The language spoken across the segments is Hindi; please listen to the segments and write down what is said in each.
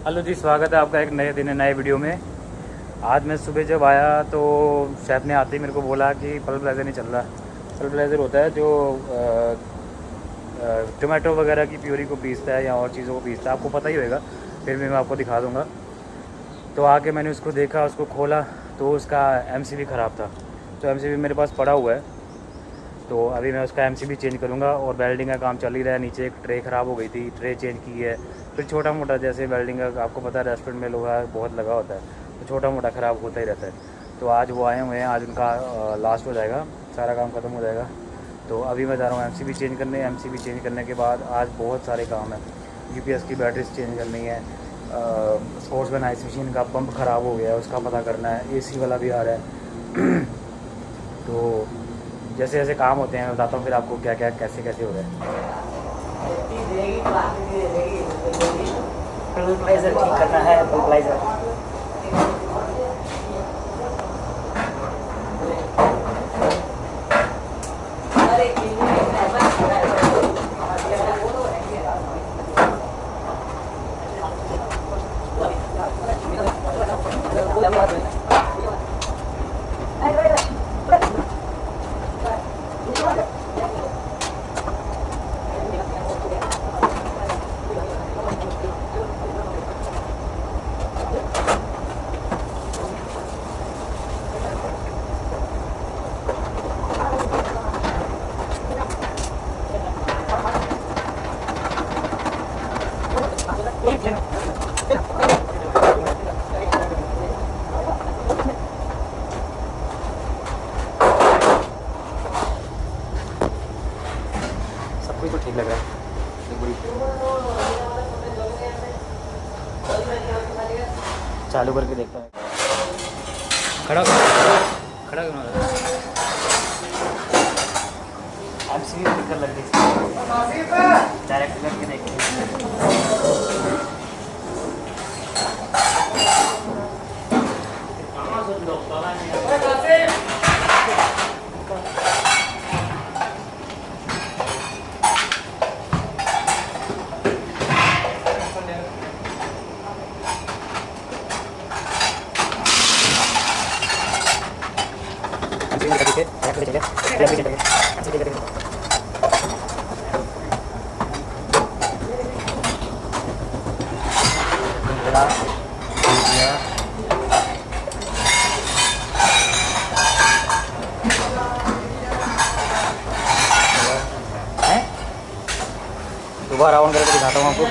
हेलो जी, स्वागत है आपका एक नए दिन नए वीडियो में। आज मैं सुबह जब आया तो शेफ़ ने आते ही मेरे को बोला कि पल्प ब्लेज़र नहीं चल रहा। पल्प ब्लेज़र होता है जो टोमेटो वगैरह की प्यूरी को पीसता है या और चीज़ों को पीसता है, आपको पता ही होगा, फिर भी मैं आपको दिखा दूँगा। तो आके मैंने उसको देखा, उसको खोला तो उसका एमसीबी ख़राब था। तो एमसीबी मेरे पास पड़ा हुआ है, तो अभी मैं उसका एमसीबी चेंज करूँगा। और वेल्डिंग का काम चल ही रहा है। नीचे एक ट्रे ख़राब हो गई थी, ट्रे चेंज की है। फिर छोटा मोटा जैसे वेल्डिंग का आपको पता है रेस्टोरेंट में लोहा बहुत लगा होता है, तो छोटा मोटा ख़राब होता ही रहता है। तो आज वो आए हुए हैं, आज उनका लास्ट हो जाएगा, सारा काम ख़त्म हो जाएगा। तो अभी मैं जा रहा हूँ एमसीबी चेंज करने। एमसीबी चेंज करने के बाद आज बहुत सारे काम हैं। यूपीएस की बैटरीज चेंज करनी है, स्पोर्ट्समैन आइस मशीन का पंप ख़राब हो गया है, उसका पता करना है, एसी वाला भी आ रहा है। तो जैसे जैसे काम होते हैं बताता हूँ फिर आपको क्या क्या कैसे कैसे हो रहा है। फर्टिलाइज़र ठीक करना है, फर्टिलाइज़र। सब कुछ तो ठीक लग रहा है। चालू करके देखता है। खड़ा खड़ा क्यों हो रहा है? एमसीबी दिक्कत लग रही है, डायरेक्ट करके देखते हैं। दोबारा ऑन करके दिखाता हूँ आपको।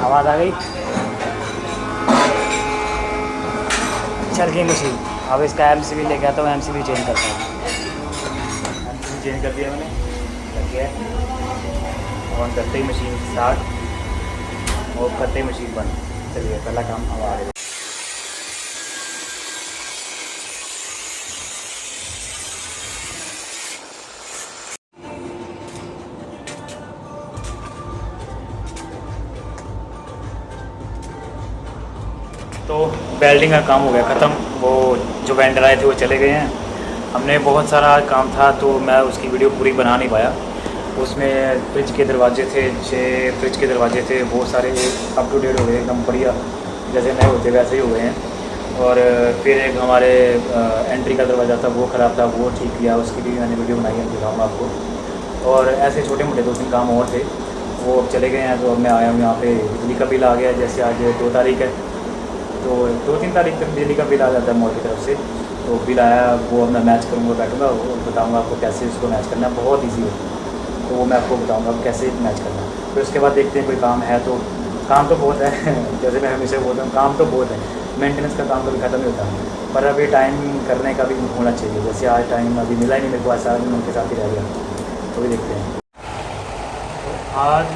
आवाज़ आ गई, चल गई मशीन। अब इसका एमसीबी लेके आता हूँ, एमसीबी चेंज करता हूँ। एमसीबी चेंज कर दिया मैंने, लग गया है। ऑन करते ही मशीन स्टार्ट, ऑफ करते ही मशीन बंद। चलिए पहला काम अब आ गया। तो वेल्डिंग का काम हो गया ख़त्म। वो जो वेंडर आए थे वो चले गए हैं। हमने बहुत सारा काम था तो मैं उसकी वीडियो पूरी बना नहीं पाया। उसमें फ्रिज के दरवाजे थे, 6 फ्रिज के दरवाजे थे, वो सारे अप टू डेट हो गए, एकदम बढ़िया जैसे नए होते वैसे ही हो गए हैं। और फिर एक हमारे एंट्री का दरवाज़ा था, वो ख़राब था, वो ठीक किया, उसकी भी मैंने वीडियो बनाई है, दिखाऊँगा आपको। और ऐसे छोटे मोटे 2-3 काम और थे, वो अब चले गए हैं। तो अब मैं आया हूँ यहाँ पे। बिजली का बिल आ गया, जैसे आज 2 तारीख है, तो 2-3 तारीख तक बिजली का बिल आ जाता है मॉल की तरफ से। तो बिल आया, वो अब मैं मैच करूँगा, बैठूँगा और बताऊँगा आपको कैसे उसको मैच करना है। बहुत ईजी है, तो वो मैं आपको बताऊँगा कैसे मैच करना है। फिर उसके बाद देखते हैं कोई काम है तो। काम तो बहुत है जैसे मैं हमेशा बोलता हूँ, काम तो बहुत है, मेंटेनेंस का काम कभी ख़त्म नहीं होता। पर अभी टाइम करने का भी होना चाहिए। जैसे आज टाइम अभी मिला ही नहीं मेरे को, आज सारा दिन उनके साथ ही रह गया। तो भी देखते हैं। आज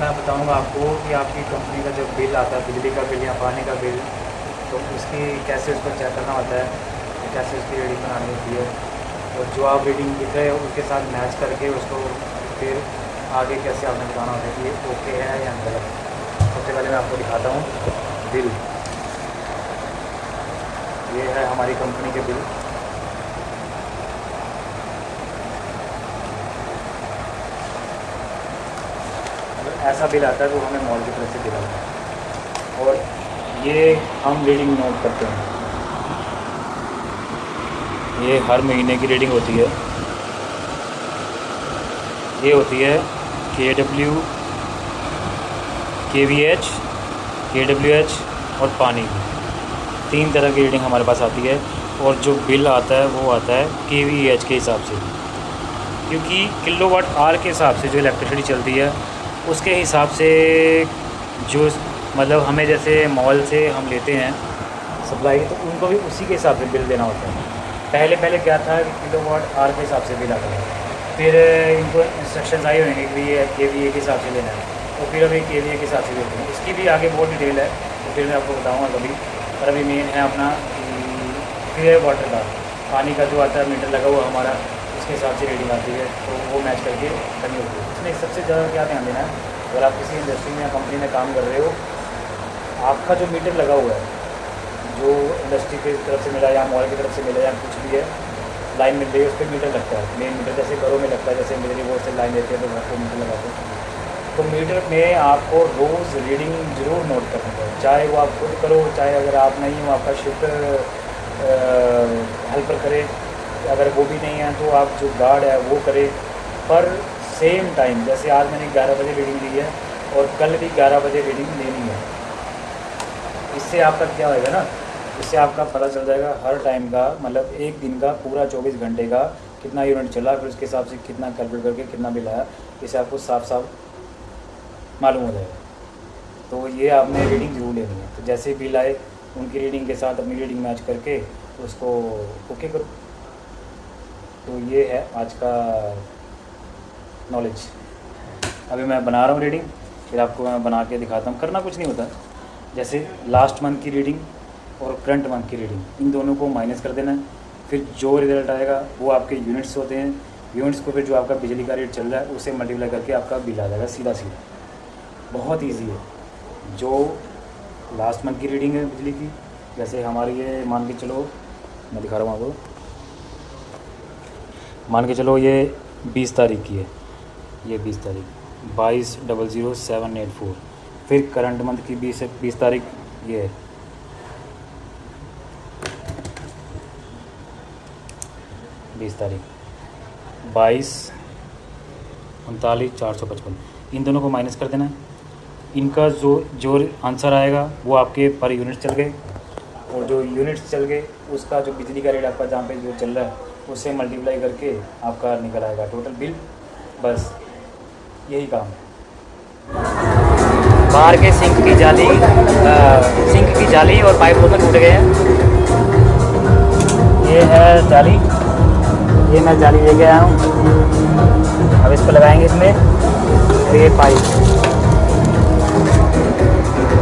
मैं बताऊंगा आपको कि आपकी कंपनी का जो बिल आता है, बिजली का बिल या पानी का बिल, तो उसकी कैसे उसको चेक करना होता है, कैसे उसकी रीडिंग बनानी होती है, और जो आप रीडिंग दिख रहे हो उसके साथ मैच करके उसको फिर आगे कैसे आपने बताना होता है कि ये ओके है या गलत। सबसे पहले मैं आपको दिखाता हूँ बिल। ये है हमारी कंपनी के बिल। ऐसा बिल आता है तो हमें मॉल की तरफ से बिल आता है। और ये हम रीडिंग नोट करते हैं, ये हर महीने की रीडिंग होती है। ये होती है KW, KVH, KWH और पानी की 3 तरह की रीडिंग हमारे पास आती है। और जो बिल आता है वो आता है KVH के हिसाब से, क्योंकि किलोवाट आवर के हिसाब से जो इलेक्ट्रिसिटी चलती है उसके हिसाब से जो मतलब हमें जैसे मॉल से हम लेते हैं सप्लाई, तो उनको भी उसी के हिसाब से बिल देना होता है। पहले क्या था कि किलोवाट आवर के हिसाब से बिल आता था, फिर इनको इंस्ट्रक्शंस आए होंगे कि ये KVA के हिसाब से लेना है, तो फिर अभी KVA के हिसाब से देते हैं। इसकी भी आगे बहुत डिटेल है, तो फिर मैं आपको बताऊँगा कभी। पर अभी मेन है अपना क्लियर वाटर का, पानी का जो आता है मीटर लगा हुआ हमारा, उसके हिसाब से रीडिंग आती है, तो वो मैच करके करनी होती है। इसमें सबसे ज़्यादा क्या ध्यान देना है, अगर आप किसी इंडस्ट्री में या कंपनी में काम कर रहे हो, आपका जो मीटर लगा हुआ है, जो इंडस्ट्री की तरफ से मिला या मॉल की तरफ से मिला या कुछ भी है, लाइन मिल रही है, उस पर मीटर लगता है। मेन मीटर जैसे घरों में लगता है, जैसे बिजली बोर्ड से लाइन देते हैं तो घर को मीटर लगाते हैं। तो मीटर में आपको रोज़ रीडिंग ज़रूर नोट करनी चाहिए, चाहे वो आप खुद करो, चाहे अगर आप नहीं हो, आपका शिफ्ट हेल्पर करे, अगर वो भी नहीं है तो आप जो गार्ड है वो करे। पर सेम टाइम, जैसे आज मैंने 11 बजे रीडिंग ली है और कल भी 11 बजे रीडिंग लेनी है। इससे आपका क्या होएगा ना, इससे आपका पता चल जाएगा हर टाइम का, मतलब एक दिन का पूरा 24 घंटे का कितना यूनिट चला, फिर उसके हिसाब से कितना कैलकुलेट करके कितना बिल आया, इससे आपको साफ साफ मालूम हो जाएगा। तो ये आपने रीडिंग जरूर लेनी है। तो जैसे बिल आए उनकी रीडिंग के साथ अपनी रीडिंग मैच करके उसको ओके करो। तो ये है आज का नॉलेज। अभी मैं बना रहा हूँ रीडिंग, फिर आपको मैं बना के दिखाता हूँ। करना कुछ नहीं होता, जैसे लास्ट मंथ की रीडिंग और करंट मंथ की रीडिंग, इन दोनों को माइनस कर देना है। फिर जो रिज़ल्ट आएगा वो आपके यूनिट्स होते हैं, यूनिट्स को फिर जो आपका बिजली का रेट चल रहा है उसे मल्टीप्लाई करके आपका बिल आ जाएगा सीधा सीधा। बहुत ईजी है। जो लास्ट मंथ की रीडिंग है बिजली की, जैसे हमारी ये मान के चलो, मैं दिखा रहा हूँ आपको, मान के चलो ये 20 तारीख की है, ये 20 तारीख 22,00784। फिर करंट मंथ की 20 तारीख ये है, बीस तारीख 22,39,455। इन दोनों को माइनस कर देना है। इनका जो आंसर आएगा वो आपके पर यूनिट चल गए, और जो यूनिट्स चल गए उसका जो बिजली का रेट आपका जहाँ पे जो चल रहा है उससे मल्टीप्लाई करके आपका निकल आएगा टोटल बिल। बस यही काम है। बाहर के सिंक की जाली और पाइप दोनों टूट गए हैं। ये है जाली, ये मैं जाली लेके आया हूँ। अब इसको लगाएंगे इसमें, और ये पाइप,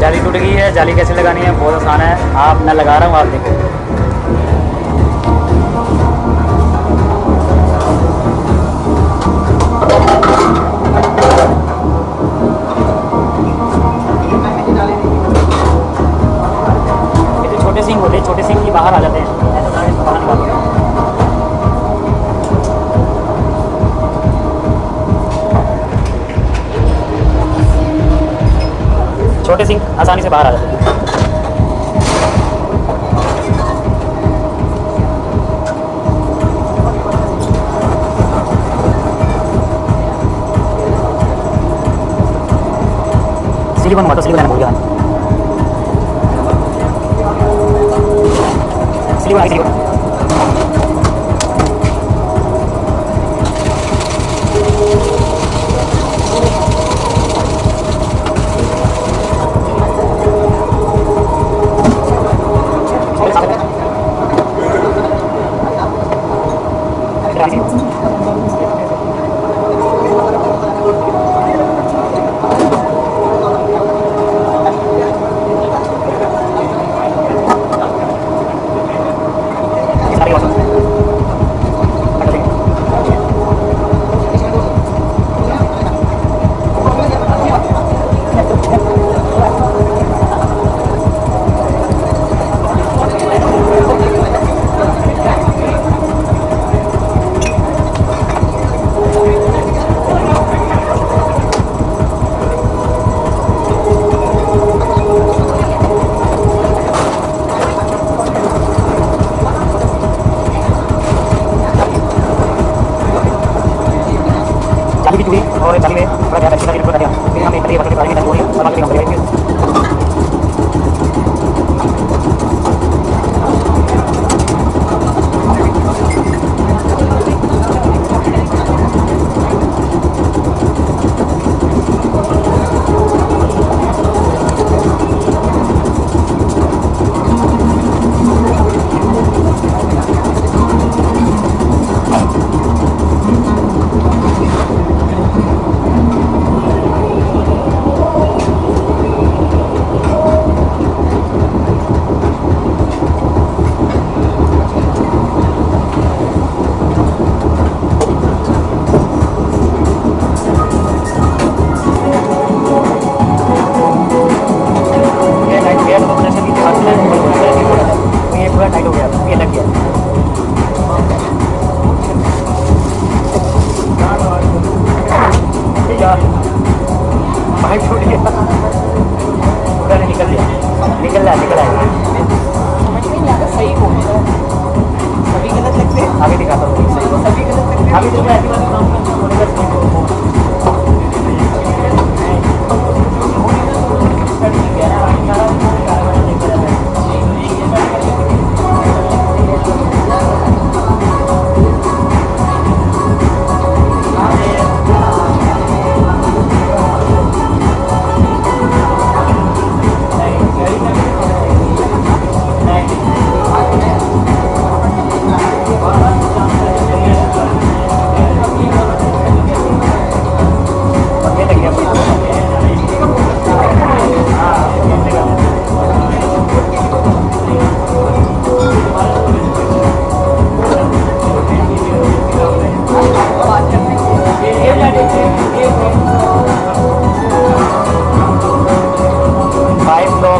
जाली टूट गई है। जाली कैसे लगानी है, बहुत आसान है। आप मैं लगा रहा हूँ, आप देखो। ये जो छोटे सिंक होते हैं, छोटे सिंक की बाहर आ जाते हैं, ऐसा इसको बाहर निकाल दो। छोटे सिंक आसानी से बाहर आ जाते हैं। सिलिकॉन हुआ तो सिलिकॉन भूल गया, सिलिकॉन और तभी में थोड़ा ज़्यादा एक्स्ट्रा इनपुट दिया, फिर हम एक बकेट डालेंगे, और बाकी कंप्लीट करेंगे। टाइट हो गया, ये लग गया। पाइप छूट गया, पूरा निकल गया, निकल आया। समझ में नहीं आता सही कौन है, सभी गलत लगते हैं। आगे दिखाता हूँ, सभी गलत लगते हैं। आगे जो मैं ऐसी वाली काम करता हूँ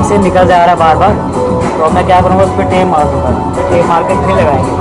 से निकल जा रहा है बार बार, तो मैं क्या करूँगा, उस पर टेप मार दूँगा, टेप मार के फिर लगाएंगे।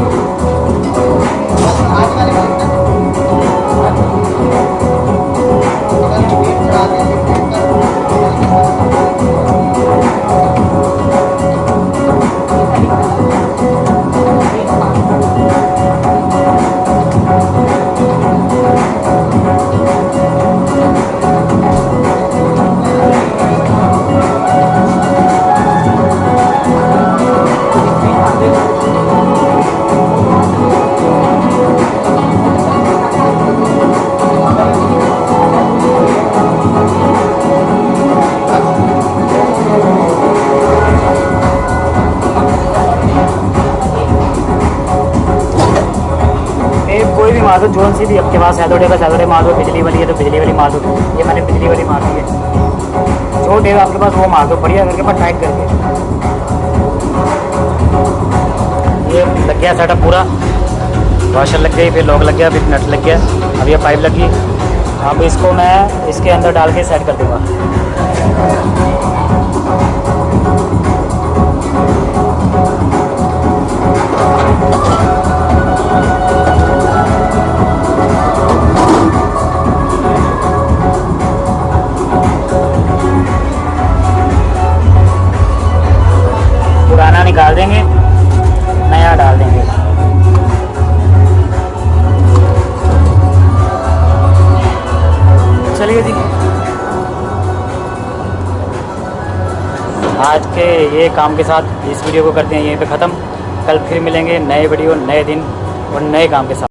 कोई भी मार दो, जोन सी भी आपके पास सैटरडे का सैटरडे मार दो, बिजली वाली है तो बिजली वाली मार दो। ये मैंने बिजली वाली मार दी है। जो टेप आपके पास वो मार दो बढ़िया करके, पर टाइट करके। ये लग गया सेटअप पूरा, वॉशर लग गई, फिर लॉक लग गया, फिर नट लग गया, अब ये पाइप लगी। अब इसको मैं इसके अंदर डाल के सेट कर दूँगा। पुराना निकाल देंगे, नया डाल देंगे। चलिए जी, आज के ये काम के साथ इस वीडियो को करते हैं यहीं पे ख़त्म। कल फिर मिलेंगे नए वीडियो, नए दिन और नए काम के साथ।